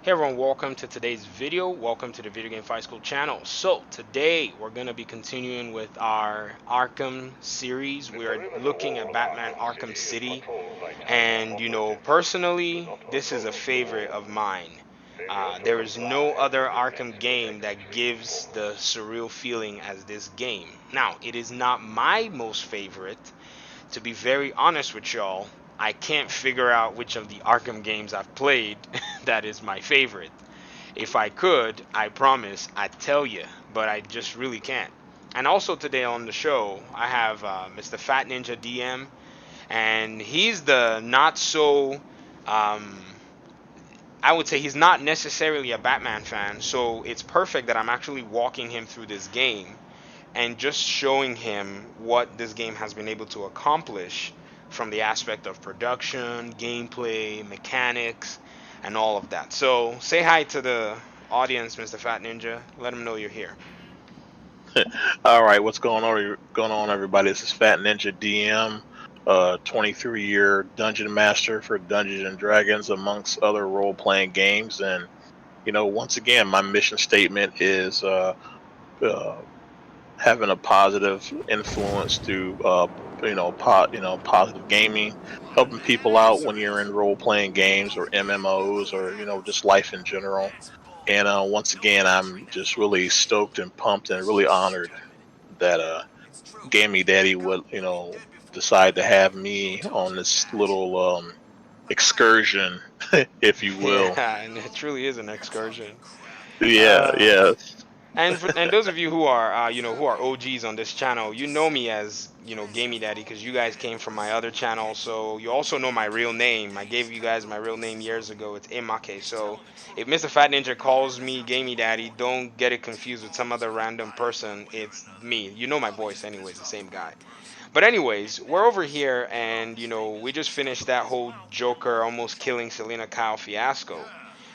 Hey everyone, welcome to today's video. Welcome to the Video Game Fight School channel. So today we're going to be continuing with our Arkham series. We're looking at Batman Arkham City. And personally, this is a favorite of mine. There is no other Arkham game that gives the surreal feeling as this game. Now, it is not my most favorite. To be very honest with y'all, I can't figure out which of the Arkham games I've played that is my favorite. If I could, I promise I'd tell you, but I just really can't. And also today on the show, I have Mr. FatNinja DM, and he's the not so, um, I would say he's not necessarily a Batman fan, so it's perfect that I'm actually walking him through this game and just showing him what this game has been able to accomplish from the aspect of production, gameplay, mechanics, and all of that. So say hi to the audience, Mr. Fat Ninja. Let them know you're here. All right, what's going on, everybody? This is Fat Ninja DM, 23-year dungeon master for Dungeons and Dragons, amongst other role-playing games. And once again, my mission statement is having a positive influence through positive gaming, helping people out when you're in role-playing games or MMOs or just life in general. And once again, I'm just really stoked and pumped and really honored that Gammy Daddy would, decide to have me on this little excursion, if you will. Yeah, and it truly is an excursion. Yeah, Uh, yeah. and those of you who are who are OGs on this channel, you know me as Gamey Daddy because you guys came from my other channel. So you also know my real name. I gave you guys my real name years ago. It's Imake. So if Mr. Fat Ninja calls me Gamey Daddy, don't get it confused with some other random person. It's me. You know my voice anyways, the same guy. But anyways, we're over here, and we just finished that whole Joker almost killing Selena Kyle fiasco,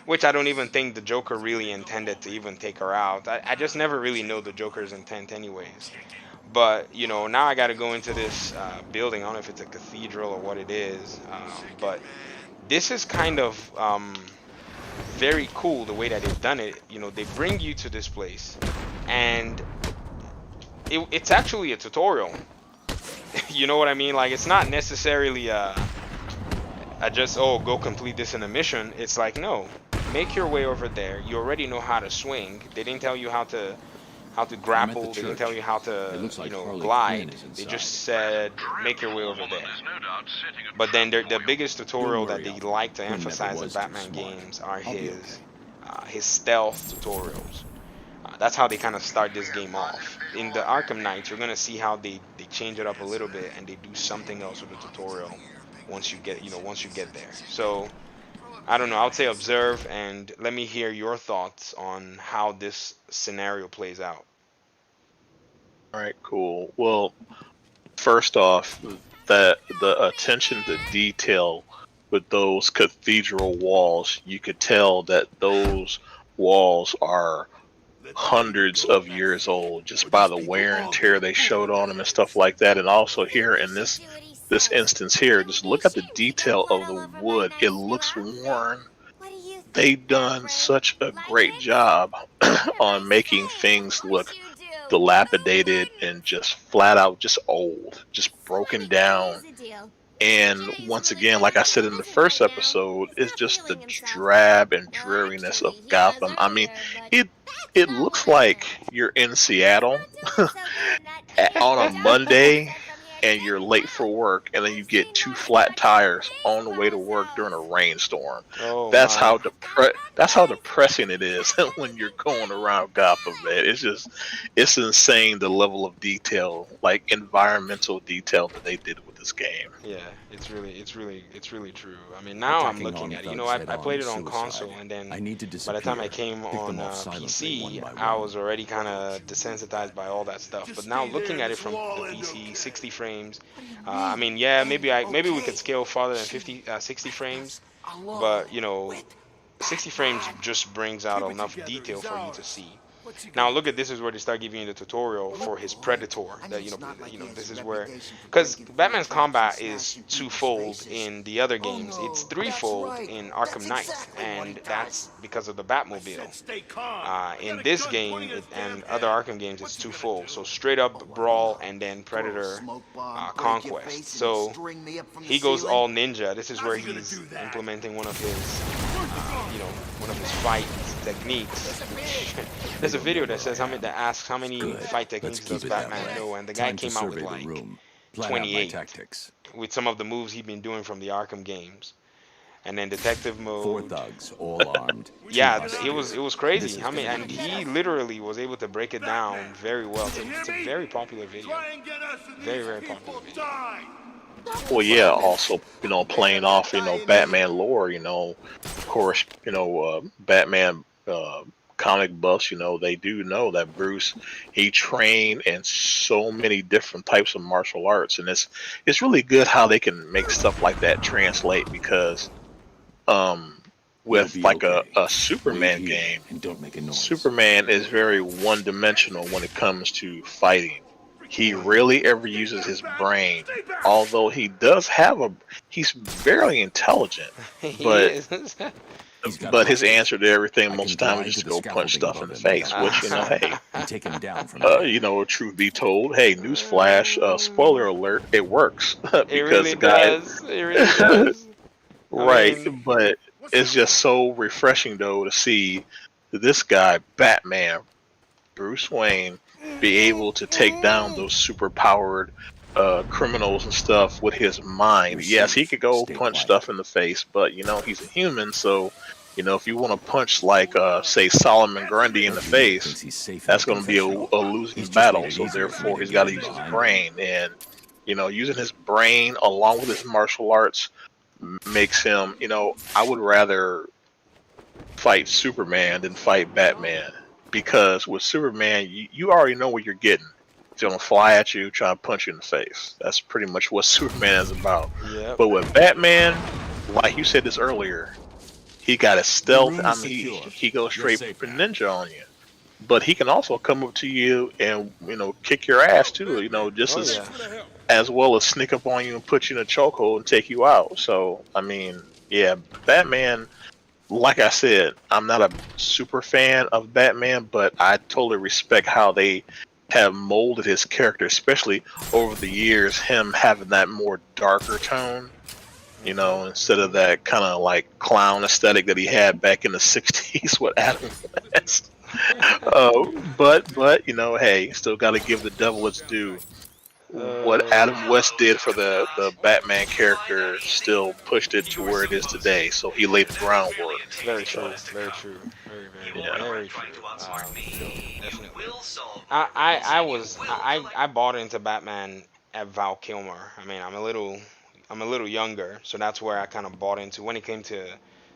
which I don't even think the Joker really intended to even take her out. I just never really know the Joker's intent, anyways. But now I got to go into this building. I don't know if it's a cathedral or what it is, but this is kind of very cool the way that they've done it. They bring you to this place, and it's actually a tutorial. You know what I mean? Like, it's not necessarily a just, oh, go complete this in a mission. It's like, no, make your way over there. You already know how to swing. They didn't tell you how to grapple. They didn't tell you how to glide. They just said make your way over there. But then the biggest tutorial that they like to emphasize in Batman games are his stealth tutorials. That's how they kind of start this game off. In the Arkham Knights, you're gonna see how they change it up a little bit and they do something else with the tutorial once you get there. So I don't know. I would say observe and let me hear your thoughts on how this scenario plays out. All right, cool. Well, first off, that the attention to detail with those cathedral walls, you could tell that those walls are hundreds of years old just by the wear and tear they showed on them and stuff like that. And also here in this instance here, just look at the detail of the wood. It looks worn. They've done such a great job on making things look dilapidated and just flat out just old, just broken down. And once again, like I said in the first episode, it's just the drab and dreariness of Gotham. I mean, it looks like you're in Seattle on a Monday and you're late for work, and then you get two flat tires on the way to work during a rainstorm. Oh That's my. that's how depressing it is when you're going around Gotham, man. It's insane the level of detail, like environmental detail that they did with this game. Yeah, it's really true. I mean, now I'm looking at it. I played it on console, and then by the time I came on PC, I was already kind of desensitized by all that stuff. But now looking at it from the PC, 60 frames. I mean, yeah, maybe we could scale farther than 60 frames, but 60 frames just brings out enough detail for you to see. Now look at this is where they start giving you the tutorial for his Predator. That this is where, because Batman's combat is twofold in the other games. It's threefold in Arkham Knight, and that's because of the Batmobile. In this game and other Arkham games, it's twofold. So straight up brawl and then Predator conquest. So he goes all ninja. This is where he's implementing one of his, one of his fight techniques. There's a video that says that asks how many fight techniques does Batman know, and the guy came out with like 28 with some of the moves he'd been doing from the Arkham games. And then detective mode. 4 thugs, all armed. Yeah, it was crazy. And he literally was able to break it down very well. It's a very popular video. Very, very popular video. Well, yeah. Also, playing off, Batman lore. Of course, Batman comic buffs. They do know that Bruce, he trained in so many different types of martial arts, and it's really good how they can make stuff like that translate, because with like a Superman game, Superman is very one-dimensional when it comes to fighting. He really ever uses his brain, although he's very intelligent, but his answer to everything most of the time is just to go punch stuff in the face, which, hey, take him down from truth be told, hey, newsflash, spoiler alert, it works. Because it really the guy does. It really does. Right, but it's just so refreshing, though, to see this guy, Batman, Bruce Wayne, be able to take down those super-powered criminals and stuff with his mind. Yes, he could go punch stuff in the face, but, he's a human, so, if you want to punch, like, say, Solomon Grundy in the face, that's going to be a losing battle, so therefore he's got to use his brain, and, using his brain along with his martial arts makes him, I would rather fight Superman than fight Batman, because with Superman, you already know what you're getting. He's gonna fly at you, try to punch you in the face. That's pretty much what Superman is about. Yep. But with Batman, like you said this earlier, he got a stealth. I mean, he goes straight for ninja on you. But he can also come up to you and kick your ass too. Just as well as sneak up on you and put you in a chokehold and take you out. So I mean, yeah, Batman. Like I said, I'm not a super fan of Batman, but I totally respect how they have molded his character, especially over the years. Him having that more darker tone, instead of that kind of like clown aesthetic that he had back in the '60s with Adam West. But hey, still got to give the devil its due. What Adam West did for the Batman character still pushed it to where it is today. So he laid the groundwork. Very true. Very true. Very true. Definitely. I bought into Batman at Val Kilmer. I mean, I'm a little younger, so that's where I kind of bought into when it came to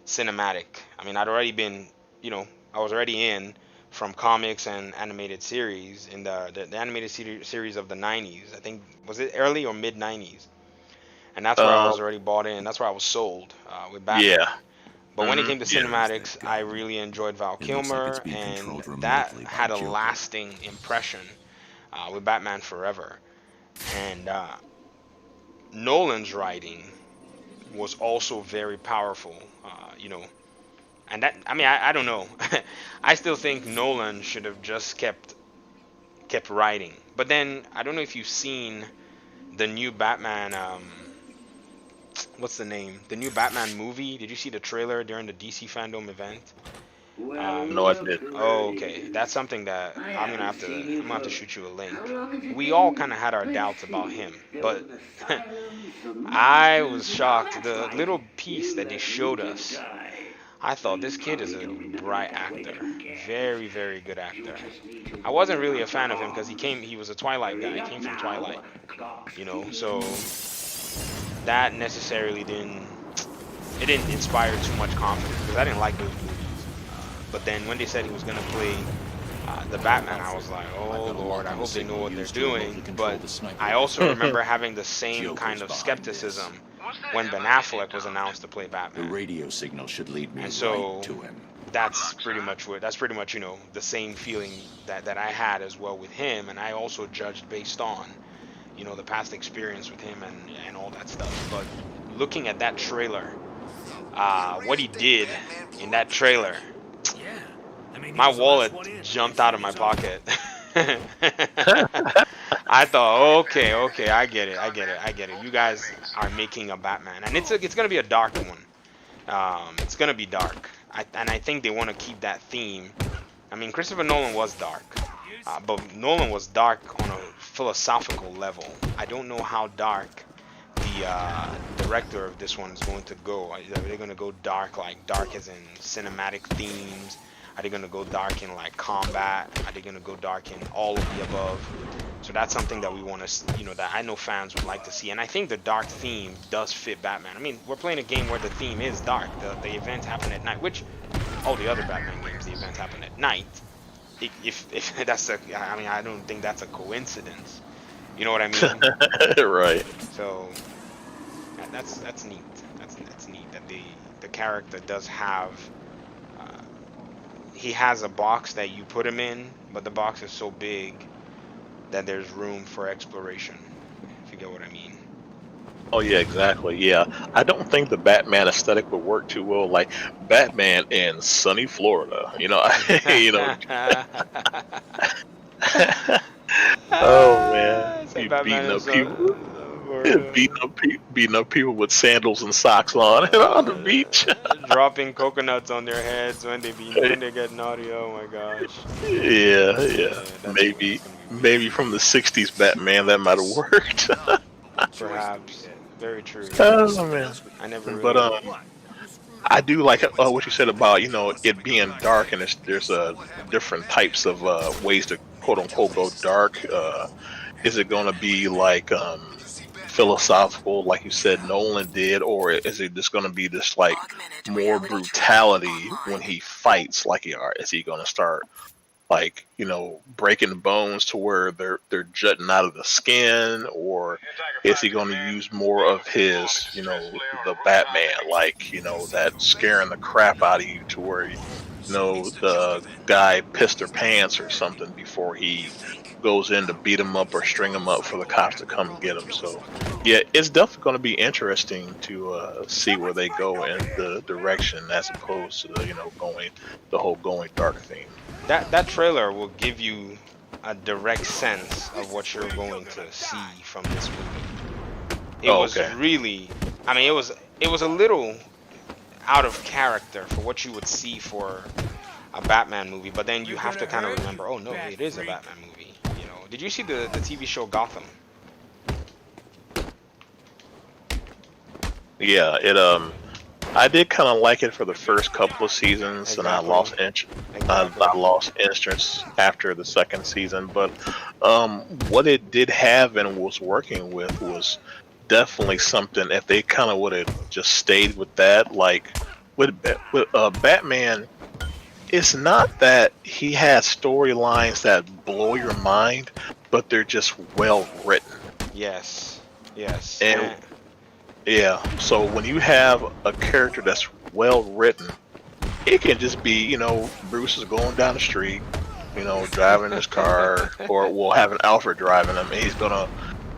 cinematic. I mean, I'd already been, I was already in from comics and animated series in the animated series of the 90s. I think, was it early or mid 90s? And that's where I was already bought in. That's where I was sold with Batman. Yeah. But when it came to cinematics, I really enjoyed Val Kilmer, and that had a lasting impression with Batman Forever. And Nolan's writing was also very powerful, And that, I mean, I don't know. I still think Nolan should have just kept writing. But then I don't know if you've seen the new Batman. What's the name? The new Batman movie. Did you see the trailer during the DC Fandom event? No, I didn't. Oh, okay. That's something that I'm gonna have to shoot you a link. We all kind of had our doubts about him, but I was shocked. The little piece that they showed us, I thought this kid is a bright actor, very, very good actor. I wasn't really a fan of him because he was a Twilight guy. He came from Twilight, so that necessarily didn't inspire too much confidence because I didn't like those movies. But then when they said he was gonna play the Batman, I was like, oh Lord, I hope they know what they're doing. But I also remember having the same kind of skepticism when Ben Affleck was announced to play The Batman. radio signal should lead me And so right to him. that's pretty much the same feeling that I had as well with him, and I also judged based on the past experience with him and all that stuff. But looking at that trailer, what he did in that trailer, my wallet jumped out of my pocket. I thought, okay, I get it. You guys are making a Batman, and it's gonna be a dark one. It's gonna be dark, and I think they want to keep that theme. I mean, Christopher Nolan was dark, but Nolan was dark on a philosophical level. I don't know how dark the director of this one is going to go. Are they going to go dark, like dark as in cinematic themes? Are they going to go dark in like combat? Are they going to go dark in all of the above? So that's something that we want to, that I know fans would like to see. And I think the dark theme does fit Batman. I mean, we're playing a game where the theme is dark. The events happen at night, which all the other Batman games, the events happen at night. If that's I don't think that's a coincidence. You know what I mean? Right. So that's neat. That's neat that the character does have. He has a box that you put him in, but the box is so big that there's room for exploration. If you get what I mean. Oh yeah, exactly. Yeah, I don't think the Batman aesthetic would work too well. Like Batman in sunny Florida, you know. Oh man, Say you Batman beating up is people, beating up people with sandals and socks on on the beach. dropping coconuts on their heads when they get naughty. Oh my gosh. Yeah, Yeah, yeah. that's gonna be Maybe from the '60s Batman that might have worked. perhaps very true. Oh man. I never But really. I do like what you said about it being dark, and there's different types of ways to quote unquote go dark. Is it going to be like philosophical, like you said Nolan did, or is it just going to be just like more brutality when he fights? Like, is he going to start like breaking bones to where they're jutting out of the skin, or is he going to use more of his the Batman, like that scaring the crap out of you to where the guy pissed their pants or something before he goes in to beat him up or string him up for the cops to come and get him. So yeah, it's definitely going to be interesting to see where they go in the direction as opposed to going dark theme. That trailer will give you a direct sense of what you're going to see from this movie. It was Okay. really, I mean, it was a little out of character for what you would see for a Batman movie, but then you have to kind of remember, oh no, it is a Batman movie. Did you see the TV show Gotham? Yeah, I did kind of like it for the first couple of seasons, and I lost Exactly. lost interest after the second season. But what it did have and was working with was definitely something. If they kind of would have just stayed with that, like with Batman, it's not that he has storylines that blow your mind, but they're just well written. Yes. Yes. And yeah, so when you have a character that's well written, it can just be, Bruce is going down the street, driving his car, or we'll have an Alfred driving him, and he's gonna,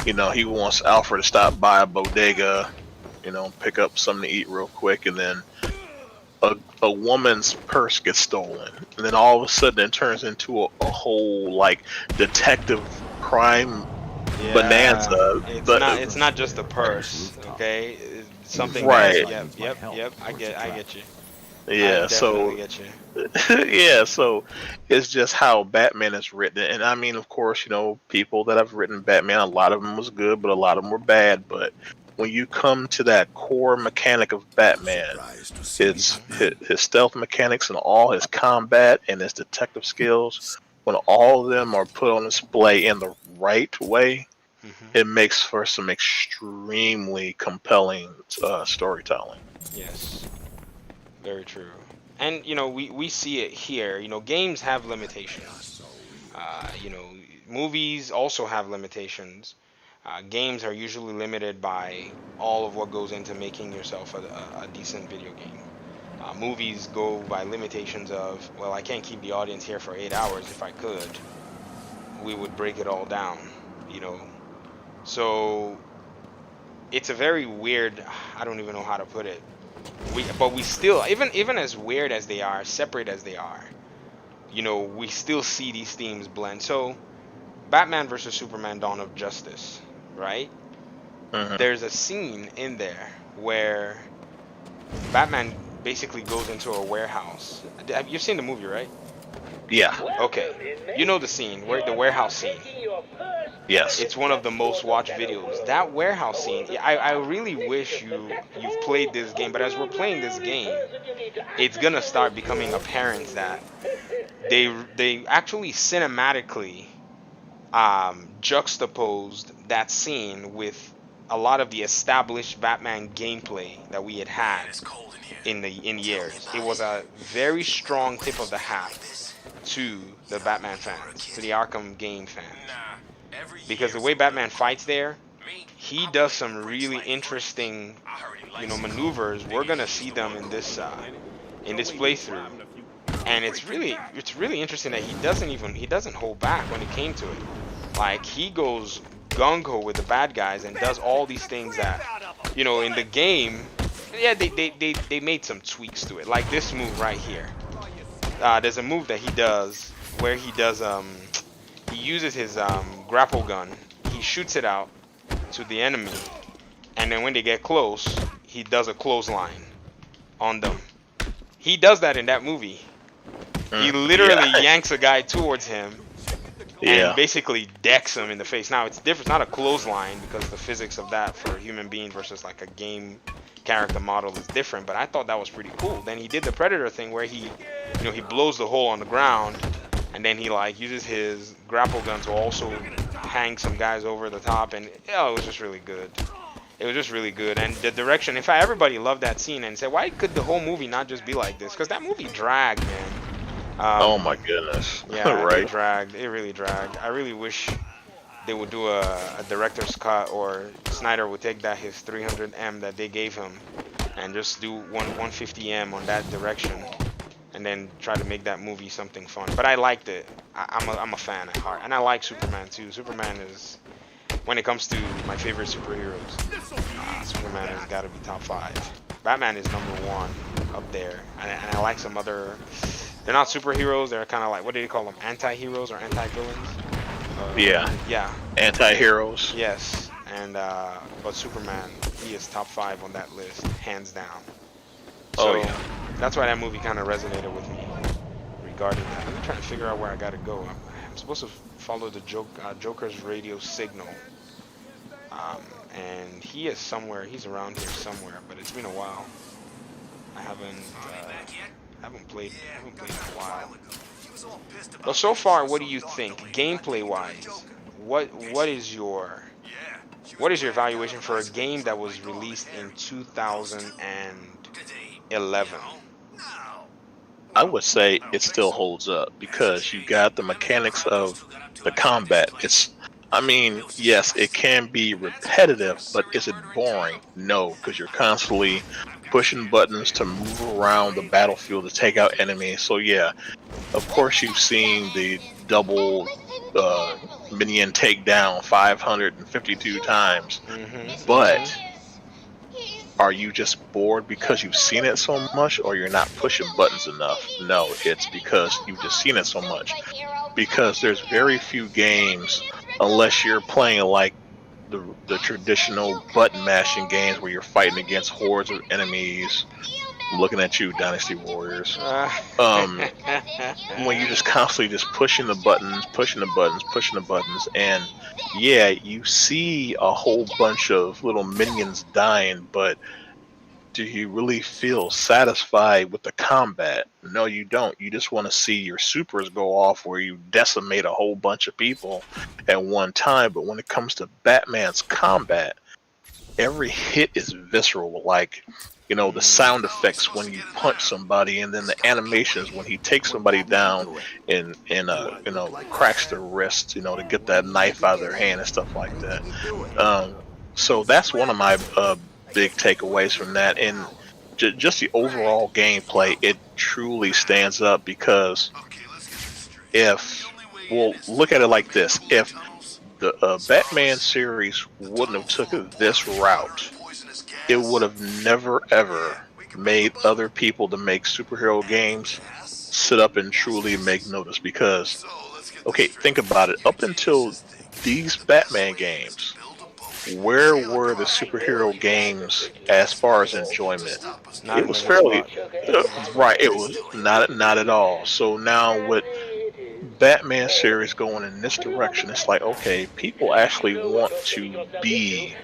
he wants Alfred to stop by a bodega, pick up something to eat real quick, and then a woman's purse gets stolen, and then all of a sudden it turns into a whole like detective crime bonanza. It's not just a purse, okay? It's something Right. that yep. I get you. I Yeah, definitely so get you. yeah, so it's just how Batman is written, and I mean, of course, people that have written Batman, a lot of them was good, but a lot of them were bad. But when you come to that core mechanic of Batman, his stealth mechanics and all his combat and his detective skills, when all of them are put on display in the right way, Hmm. it makes for some extremely compelling storytelling. Yes, very true. And we see it here. Games have limitations. Movies also have limitations. Games are usually limited by all of what goes into making yourself a decent video game. Movies go by limitations of, well, I can't keep the audience here for 8 hours. If I could, we would break it all down, you know. So it's a very weird, I don't even know how to put it. But we still, even as weird as they are, separate as they are, you know, we still see these themes blend. So Batman versus Superman: Dawn of Justice, right? Mhm. There's a scene in there where Batman basically goes into a warehouse. You've seen the movie, right? Yeah. Okay. You know the scene, where the warehouse scene. Yes. It's one of the most watched videos. That warehouse scene, I really wish you've played this game, but as we're playing this game, it's gonna start becoming apparent that they actually cinematically juxtaposed that scene with a lot of the established Batman gameplay that we had in years. It was a very strong tip of the hat to the Batman fans, to the Arkham game fans, because the way Batman fights there, he does some really interesting, you know, maneuvers. We're gonna see them in this playthrough, and it's really interesting that he doesn't hold back when it came to it. Like, he goes gung-ho with the bad guys and does all these things that, you know, in the game, yeah, they made some tweaks to it. Like this move right here. There's a move that he does where he uses his grapple gun. He shoots it out to the enemy, and then when they get close, he does a clothesline on them. He does that in that movie. He literally Yeah. yanks a guy towards him and Yeah. basically decks him in the face. Now, it's different. It's not a clothesline because the physics of that for a human being versus like a game character model is different, but I thought that was pretty cool. Then he did the Predator thing where he blows the hole on the ground, and then he like uses his grapple gun to also hang some guys over the top, and yeah, it was just really good. It was just really good, and the direction. In fact, everybody loved that scene and said, "Why could the whole movie not just be like this?" Because that movie dragged, man. Oh my goodness. Yeah, Right. it dragged. It really dragged. I really wish they would do a director's cut, or Snyder would take that his 300M that they gave him and just do 150M on that direction, and then try to make that movie something fun. But I liked it. I'm a fan at heart, and I like Superman too. Superman is, when it comes to my favorite superheroes, Superman has got to be top 5. Batman is number 1 up there, and I like some other. They're not superheroes. They're kind of like, what do they call them? Anti-heroes or anti-villains? Yeah. Yeah. Anti-heroes. Yes. And but Superman, he is top 5 on that list, hands down. So Oh yeah. that's why that movie kind of resonated with me regarding that. I'm trying to figure out where I gotta go. I'm supposed to follow the Joker's radio signal, and he is somewhere. He's around here somewhere, but it's been a while. I haven't played in a while. But so far, what do you think, gameplay-wise? What is your evaluation for a game that was released in 2011? I would say it still holds up because you got the mechanics of the combat. I mean, yes, it can be repetitive, but is it boring? No, because you're constantly pushing buttons to move around the battlefield to take out enemies. So yeah, of course you've seen the double minion takedown 552 times, but are you just bored because you've seen it so much, or you're not pushing buttons enough? No, it's because you've just seen it so much. Because there's very few games, unless you're playing like the traditional button mashing games where you're fighting against hordes of enemies. I'm looking at you, Dynasty Warriors. When you're just constantly just pushing the buttons, and yeah, you see a whole bunch of little minions dying, but do you really feel satisfied with the combat? No, you don't. You just want to see your supers go off where you decimate a whole bunch of people at one time. But when it comes to Batman's combat, every hit is visceral. Like, You know, the sound effects when you punch somebody, and then the animations when he takes somebody down and you know, cracks their wrist, you know, to get that knife out of their hand and stuff like that. Um, so that's one of my big takeaways from that, and just the overall gameplay. It truly stands up because if well, look at it like this: if the Batman series wouldn't have took this route, it would have never ever made other people to make superhero games sit up and truly make notice. Because okay, think about it. Up until these Batman games, where were the superhero games as far as enjoyment? Not It in a was good fairly spot. right. It was not at all. So now with Batman series going in this direction, it's like okay, people actually want to be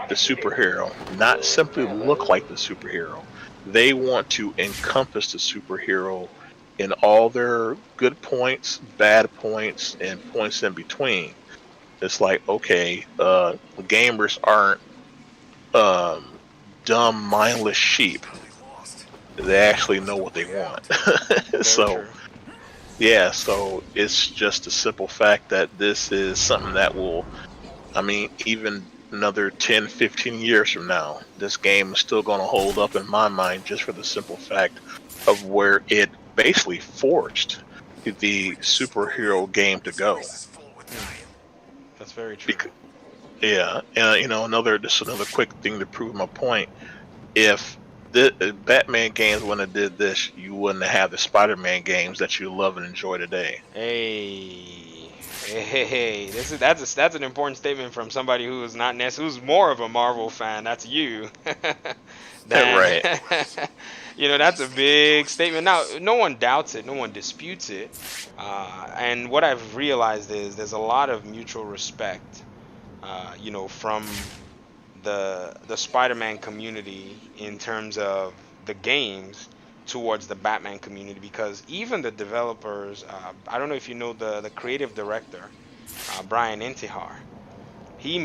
the superhero, not simply look like the superhero. They want to encompass the superhero in all their good points, bad points, and points in between. It's like okay, gamers aren't um, dumb, mindless sheep. They actually know what they want. Very So true. yeah, so it's just a simple fact that this is something that will, I mean, even another 10, 15 years from now, this game is still going to hold up in my mind just for the simple fact of where it basically forged the superhero game to go. That's very true. Bec- yeah, and you know, another quick thing to prove my point. If the Batman games wouldn't have did this, you wouldn't have the Spider-Man games that you love and enjoy today. Hey, that's an important statement from somebody who is not who's more of a Marvel fan. That's you. Right. That that's a big statement. Now, no one doubts it, no one disputes it, and what I've realized is there's a lot of mutual respect, from the Spider-Man community in terms of the games towards the Batman community, because even the developers, I don't know if you know the creative director, Brian Intihar. He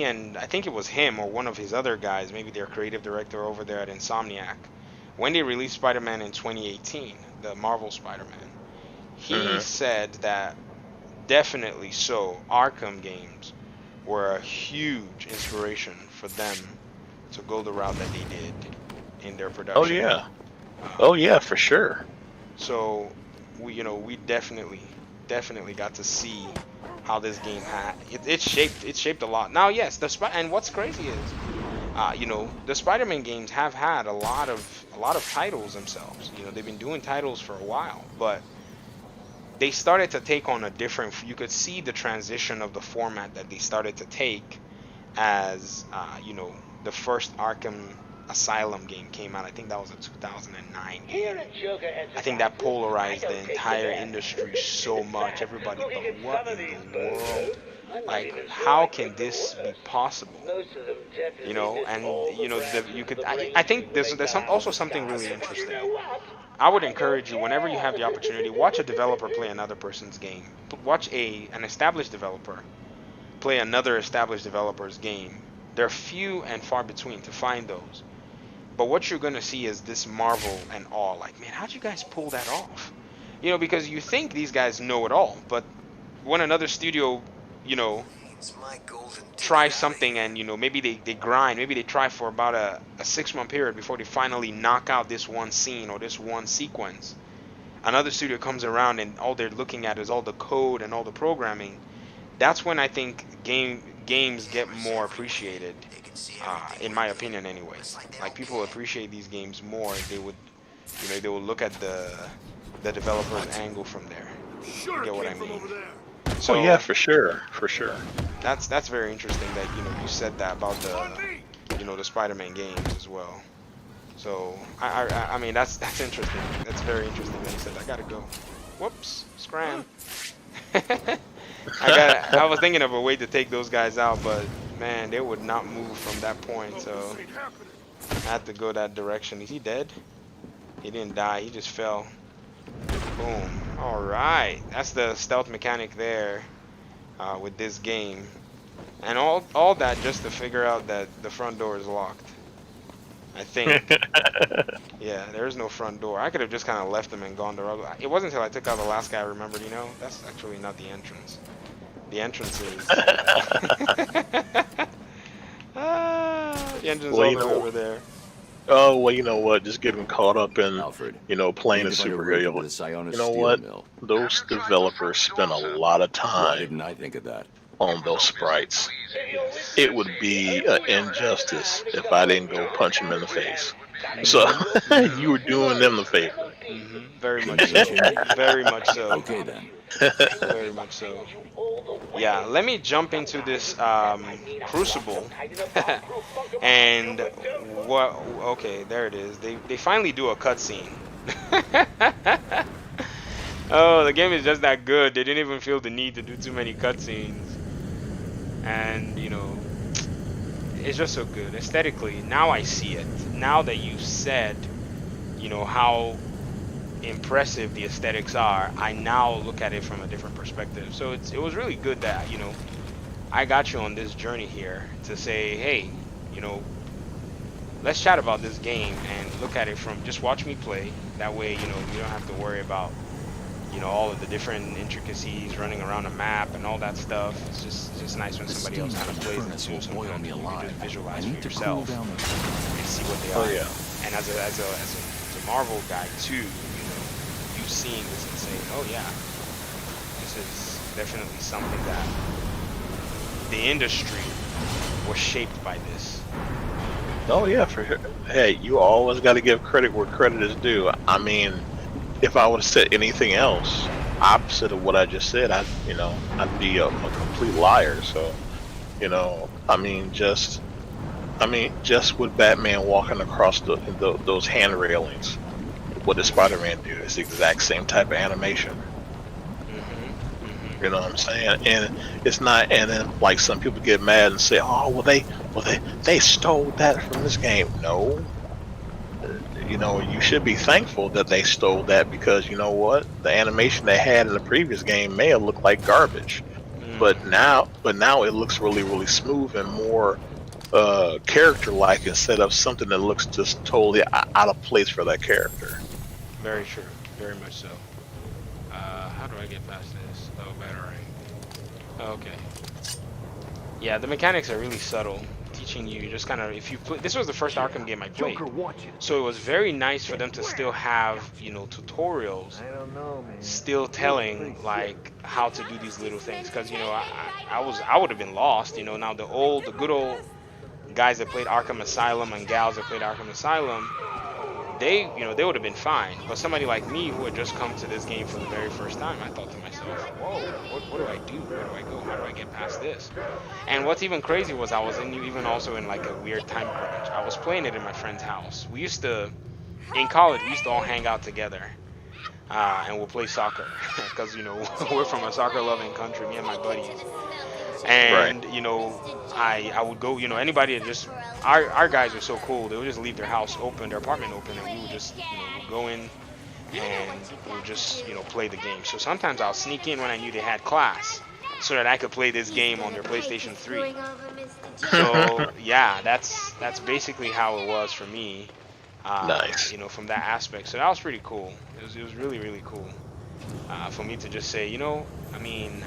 and I think it was him or one of his other guys, maybe their creative director over there at Insomniac, when they released Spider-Man in 2018, the Marvel Spider-Man, he Hmm. said that definitely so Arkham games were a huge inspiration for them to go the route that they did in their Oh production. yeah. Oh Um, yeah, for sure. so we definitely got to see how this game had it shaped a lot. Now, yes, and what's crazy is, the Spider-Man games have had a lot of titles themselves. They've been doing titles for a while, but they started to take on a different. You could see the transition of the format that they started to take as the first Arkham Asylum game came out. I think that was a 2009 game. I think that polarized the entire industry so much. Everybody thought, what in the world? Like, how can this be possible? And you could. I think there's also something really interesting. I would encourage you, whenever you have the opportunity, watch a developer play another person's game. Watch an established developer play another established developer's game. They're few and far between to find those. But what you're gonna see is this marvel and awe. Like, man, how'd you guys pull that off? Because you think these guys know it all, but when another studio, you know, try something and maybe they grind, maybe they try for about a 6 month period before they finally knock out this one scene or this one sequence. Another studio comes around and all they're looking at is all the code and all the programming. That's when I think games get more appreciated, in my opinion anyways. Like, people appreciate these games more. They would look at the developer's angle from there. You get what I mean? Oh yeah, So for sure, for sure. that's very interesting that you said that about the Spider-Man games as well. So I mean, that's interesting. That's very interesting that you said that. I gotta go. Whoops, scram. I was thinking of a way to take those guys out, but man, they would not move from that point. So I had to go that direction. Is he dead? He didn't die. He just fell. Boom. All right. That's the stealth mechanic there, with this game, and all that just to figure out that the front door is locked. I think. Yeah, there's no front door. I could have just kind of left them and gone the road. It wasn't until I took out the last guy I remembered, that's actually not the entrance. The entrance is the entrance Well, all you the way know, over there. oh well, you know what? Just getting caught up in, Alfred, playing need a to find a route into superhero. the Sionis You know steel what? mill. Those developers spent a lot of Why time didn't I think of that? on those sprites. Yes. It would be an injustice if I didn't go punch him in the face. So Mhm. you Mhm. were doing them the favor. Mhm. Very much Anything so. change? Very much so. Okay then. Very much so. Yeah, let me jump into this Crucible. And what? Okay, there it is. They finally do a cutscene. Oh, the game is just that good. They didn't even feel the need to do too many cutscenes. And it's just so good aesthetically. Now I see it. Now that you said, how impressive the aesthetics are, I now look at it from a different perspective. So it was really good that I got you on this journey here to say, hey, you know, let's chat about this game and look at it from just watch me play. That way, you don't have to worry about all of the different intricacies running around a map and all that stuff. It's just nice when The somebody steam else kind from of the plays it furnace too. will boil Sometimes me you can alive. just I visualize need for to cool yourself down the and see what they Oh are. yeah. And as a Marvel guy too, you seeing this and saying, oh yeah, this is definitely something that the industry was shaped by this. Oh yeah. For sure. Hey, you always got to give credit where credit is due. I mean, if I would have said anything else opposite of what I just said, I'd be a complete liar. So, just with Batman walking across those hand railings, what does Spider-Man do? It's the exact same type of animation. Mhm. Mhm. You know what I'm saying? And it's not. And then like some people get mad and say, "Oh, well they stole that from this game." No, you should be thankful that they stole that because you know what? The animation they had in the previous game may have looked like garbage, but Mhm. now it looks really really smooth and more character like instead of something that looks just totally out of place for that character. Very true. Very much so. How do I get past this? Oh, battering. Okay. Yeah, the mechanics are really subtle, teaching you just kind of if you play. This was the first Arkham game I played, so it was very nice for them to still have tutorials, still telling like how to do these little things. Because I would have been lost. Now the good old guys that played Arkham Asylum and gals that played Arkham Asylum, they would have been fine. But somebody like me who had just come to this game for the very first time, I thought to myself, whoa, what do I do? Where do I go? How do I get past this? And what's even crazy was I was even also in like a weird time crunch. I was playing it in my friend's house. In college, we used to all hang out together. And we'll play soccer because we're from a soccer loving country, me and my buddies. Right. And I would go, anybody that just our guys are so cool, they would just leave their house open, their apartment open, and we would just we'd go in and we would just play the game. So sometimes I'll sneak in when I knew they had class so that I could play this game on their PlayStation 3. So yeah, that's basically how it was for me, Nice. from that aspect. So that was pretty cool. It was really really cool for me to just say, I mean,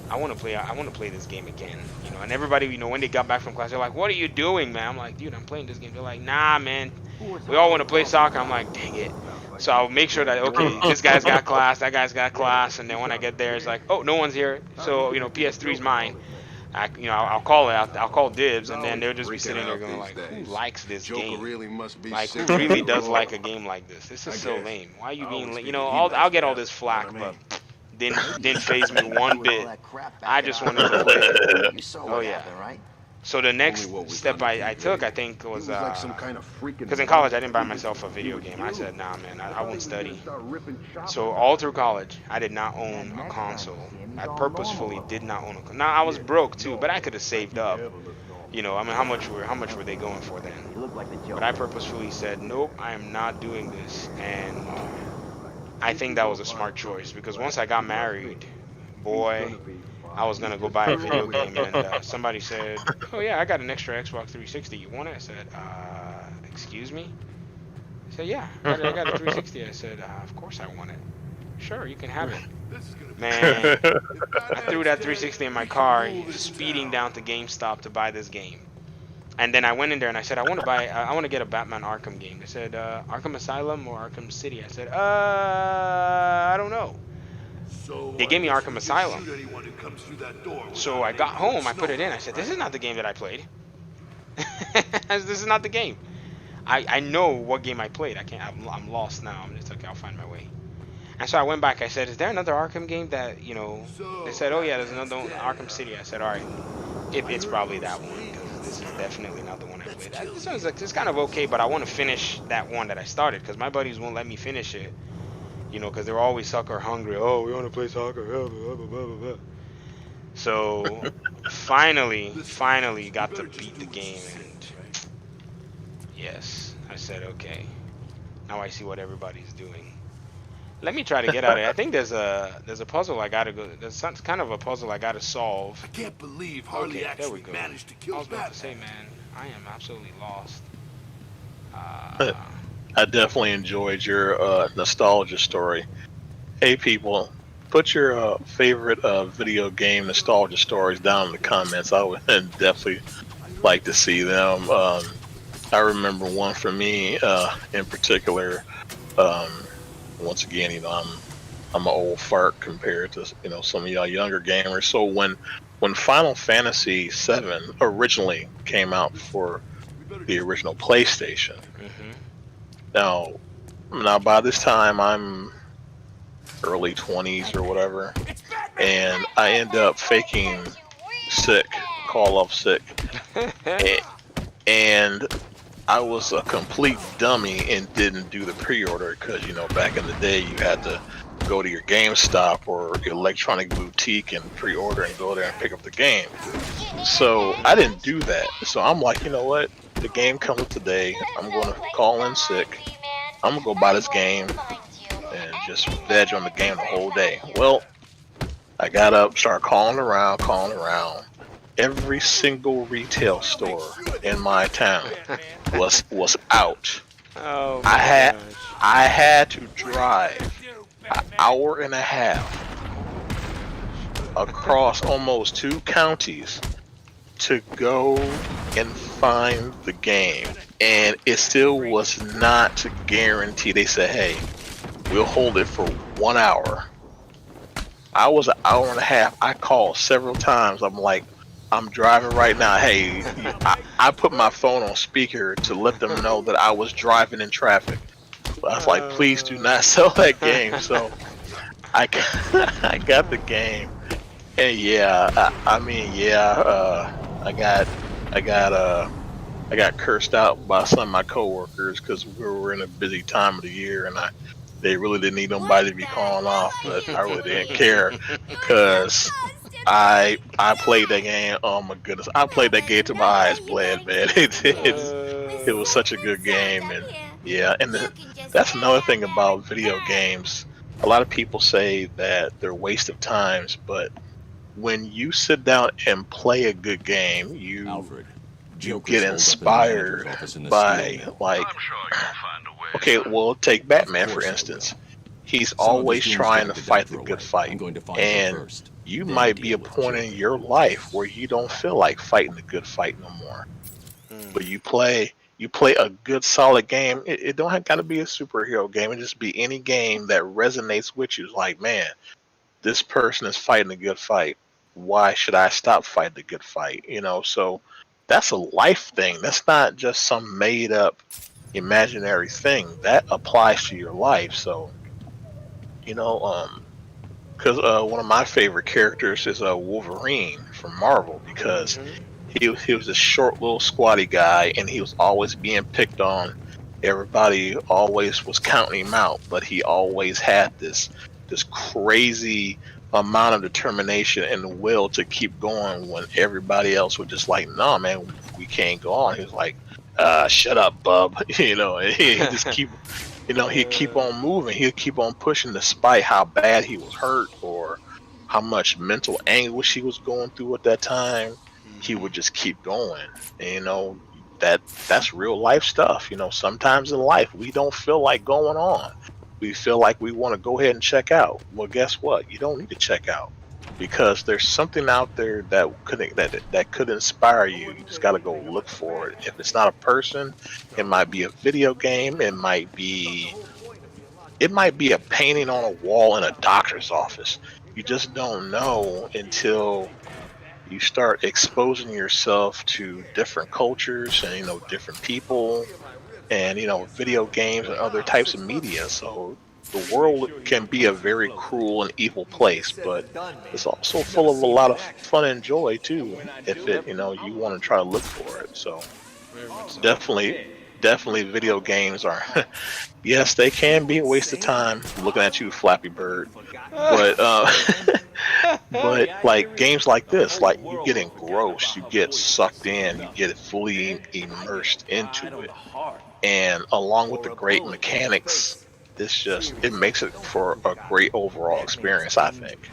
I want to play this game again, And everybody, when they got back from class, they're like, "What are you doing, man?" I'm like, "Dude, I'm playing this game." They're like, "Nah, man, we all want to play soccer." I'm like, "Dang it." So I'll make sure that okay, this guy's got class, that guy's got class, and then when I get there, it's like, "Oh, no one's here." So PS3's mine. I'll call it. I'll call dibs, and then they'll just be sitting there going like, "Who likes this game? Like, who really does like a game like this? This is so lame. Why are you being lame?" I'll get all this flack, but didn't phase me one bit. I just wanted to play it. Oh yeah. So the next step I took, I think, was because in college I didn't buy myself a video game. I said, nah, man, I won't study. So all through college, I did not own a console. I purposefully did not own a console. Now I was broke too, but I could have saved up. I mean, how much were they going for then? But I purposefully said, nope, I am not doing this, and I think that was a smart choice because once I got married, boy, I was gonna go buy a video game, and somebody said, "Oh yeah, I got an extra Xbox 360. You want it?" I said, excuse me? I said, yeah, I got a 360. I said, of course I want it. Sure, you can have it. Man, I threw that 360 in my car, speeding down to GameStop to buy this game. And then I went in there and I said, I want to get a Batman Arkham game. They said, Arkham Asylum or Arkham City? I said, I don't know. They gave me Arkham Asylum. So I got home, I put it in. I said, this is not the game that I played. This is not the game. I know what game I played. I'm lost now. I'm just okay, I'll find my way. And so I went back. I said, is there another Arkham game that, you know, they said, oh yeah, there's another one, Arkham City. I said, all right, it's probably that one, because this is definitely not the one I played. This one's like, it's kind of okay, but I want to finish that one that I started, because my buddies won't let me finish it, you know, because they're always sucker hungry. Oh, we want to play soccer. Blah, blah, blah, blah, blah. So finally got to beat the game, and yes, I said, okay, now I see what everybody's doing. Let me try to get out of it. I think there's a puzzle I gotta go. There's some kind of a puzzle I gotta solve. I can't believe Harley actually managed to kill I was about Batman. to say, man, I am absolutely lost. I definitely enjoyed your nostalgia story. Hey, people, put your favorite video game nostalgia stories down in the comments. I would definitely like to see them. I remember one for me in particular. Once again, you know, I'm an old fart compared to, you know, some of y'all younger gamers. So when Final Fantasy VII originally came out for the original PlayStation, now by this time I'm early 20s or whatever, and I end up faking sick, call off sick, and I was a complete dummy and didn't do the pre-order because, you know, back in the day you had to go to your GameStop or electronic boutique and pre-order and go there and pick up the game. So I didn't do that. So I'm like, you know what? The game comes up today. I'm going to call in sick. I'm going to go buy this game and just veg on the game the whole day. Well, I got up, started calling around. Every single retail store in my town was out. Oh, I had to drive an hour and a half across almost 2 counties to go and find the game, and it still was not guaranteed. They said, hey, we'll hold it for 1 hour. I was an hour and a half. I called several times. I'm like, I'm driving right now. Hey, I put my phone on speaker to let them know that I was driving in traffic. I was like, please do not sell that game. So I got the game, and yeah, I got cursed out by some of my coworkers because we were in a busy time of the year, and they really didn't need nobody to be calling off, but I really didn't care because I played that game. Oh my goodness, I played that game till my eyes bled, man. It was such a good game, and yeah, and that's another thing about video games. A lot of people say that they're a waste of times, but when you sit down and play a good game, you Alfred, get inspired by, like, okay, well, take Batman for instance. He's always trying to fight the good fight, and you might be a point in your life where you don't feel like fighting the good fight no more. But you play a good solid game. It don't got to be a superhero game. It just be any game that resonates with you. It's like, man, this person is fighting a good fight. Why should I stop fighting the good fight? You know, so that's a life thing. That's not just some made up imaginary thing. That applies to your life. So, you know, because one of my favorite characters is Wolverine from Marvel, because he was this short little squatty guy, and he was always being picked on. Everybody always was counting him out, but he always had this crazy amount of determination and will to keep going when everybody else was just like, nah, man, we can't go on. He was like, shut up, bub. You know, and he just keep, you know, he'd keep on moving. He'd keep on pushing despite how bad he was hurt or how much mental anguish he was going through at that time. He would just keep going. And, you know, that's real life stuff. You know, sometimes in life we don't feel like going on. We feel like we want to go ahead and check out. Well, guess what? You don't need to check out because there's something out there that could inspire you. You just got to go look for it. If it's not a person, it might be a video game. It might be a painting on a wall in a doctor's office. You just don't know until you start exposing yourself to different cultures and different people and video games and other types of media. So the world can be a very cruel and evil place, but it's also full of a lot of fun and joy too if you want to try to look for it. So definitely video games are yes, they can be a waste of time. Looking at you, Flappy Bird. But but like games like this, like you get engrossed, you get sucked in, you get fully immersed into it, and along with the great mechanics, it makes it for a great overall experience, I think.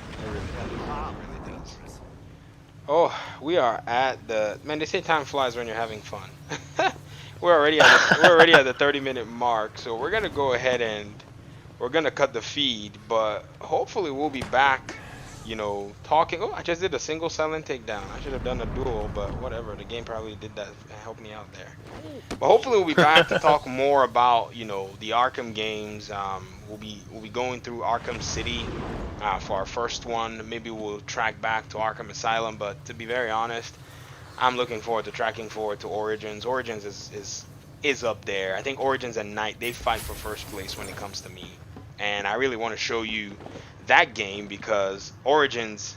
Oh, we are at the man. They say time flies when you're having fun. We're already at the 30-minute mark, so we're gonna go ahead and we're gonna cut the feed, but hopefully we'll be back. Talking. Oh, I just did a single silent takedown. I should have done a duel, but whatever. The game probably did that, help me out there. But hopefully we'll be back to talk more about the Arkham games. We'll be going through Arkham City for our first one. Maybe we'll track back to Arkham Asylum, but to be very honest, I'm looking forward to tracking forward to Origins. Origins is up there. I think Origins and Knight, they fight for first place when it comes to me. And I really want to show you that game because Origins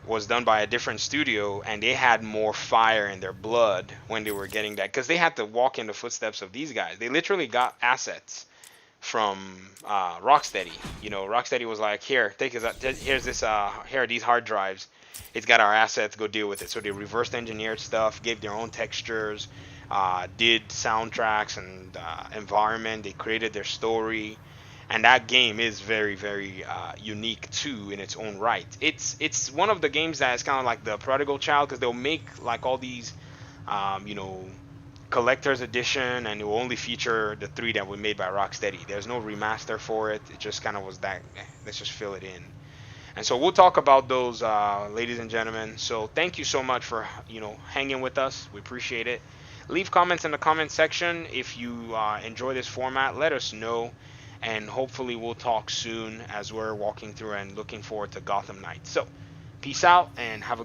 was done by a different studio and they had more fire in their blood when they were getting that, because they had to walk in the footsteps of these guys. They literally got assets from Rocksteady. Rocksteady was like, here are these hard drives. It's got our assets, go deal with it. So they reversed engineered stuff, gave their own textures, did soundtracks and environment. They created their story. And that game is very, very unique too in its own right. It's one of the games that is kind of like the prodigal child, because they'll make like all these, collector's edition, and it will only feature the 3 that were made by Rocksteady. There's no remaster for it. It just kind of was that. Let's just fill it in. And so we'll talk about those, ladies and gentlemen. So thank you so much for hanging with us. We appreciate it. Leave comments in the comment section if you enjoy this format. Let us know. And hopefully we'll talk soon as we're walking through and looking forward to Gotham Knights. So, peace out and have a good